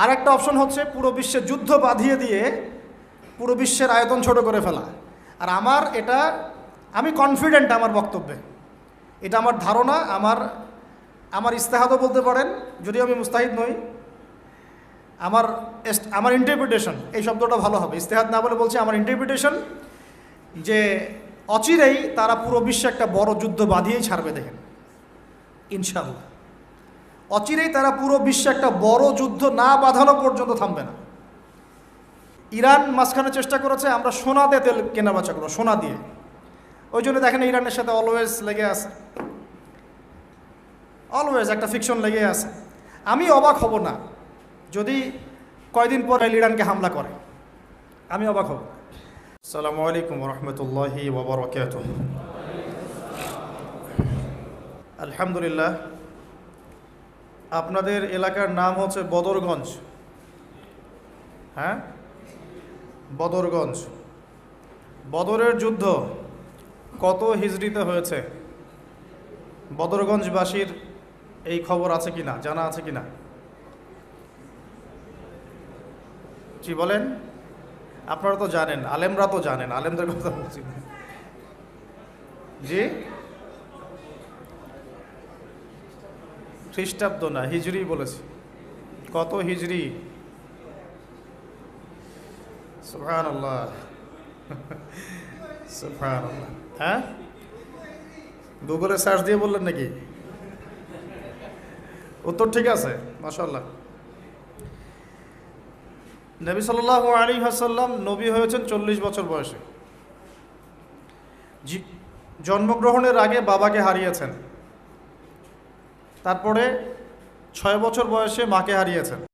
আরেকটা অপশন হচ্ছে পুরো বিশ্বে যুদ্ধ বাঁধিয়ে দিয়ে পুরো বিশ্বের আয়তন ছোট করে ফেলা। আর আমি কনফিডেন্ট আমার বক্তব্যে, এটা আমার ধারণা, আমার ইস্তেহাদও বলতে পারেন, যদিও আমি মুস্তাহিদ নই। আমার ইন্টারপ্রিটেশন, এই শব্দটা ভালো হবে, ইস্তেহাদ না বলে বলছি আমার ইন্টারপ্রিটেশন, যে অচিরেই তারা পুরো বিশ্বে একটা বড় যুদ্ধ বাঁধিয়েই ছাড়বে। দেখেন, ইনশাআল্লাহ অচিরেই তারা পুরো বিশ্বে একটা বড় যুদ্ধ না বাঁধানো পর্যন্ত থামবে না। ইরান মাঝখানে চেষ্টা করেছে আমরা সোনা দিয়ে তেল কেনা বেচা করবো, সোনা দিয়ে। ওই জন্য দেখেন ইরানের সাথে অলওয়েজ লেগে আছে, অলওয়েজ একটা ফিকশন লেগে আছে। আমি অবাক হব না যদি কয়দিন পর ইরানকে হামলা করে, আমি অবাক হব। আসসালামু আলাইকুম রহমতুল্লাহি ওয়া বারাকাতুহু। আলহামদুলিল্লাহ, আপনাদের এলাকার নাম হচ্ছে বদরগঞ্জ। হ্যাঁ, বদরগঞ্জ। বদরের যুদ্ধ কত হিজরিতে হয়েছে? বদরগঞ্জবাসীর এই খবর আছে কিনা, জানা আছে কিনা? জি বলেন। আপনারা তো জানেন, আলেমরা তো জানেন, আলেমদের কথা বলছি। জি, খ্রিস্টাব্দ না, হিজরি বলেছি। কত হিজরি? সুবহানাল্লাহ, সুবহানাল্লাহ। হ্যাঁ, গুগলে সার্চ দিয়ে বললেন নাকি? উত্তর ঠিক আছে, মাশাআল্লাহ। নবী সাল্লাল্লাহু আলাইহি ওয়াসাল্লাম নবী হয়েছেন 40 বছর বয়সে। জন্মগ্রহণের আগে বাবাকে হারিয়েছেন, তারপরে 6 বছর বয়সে মাকে হারিয়েছেন।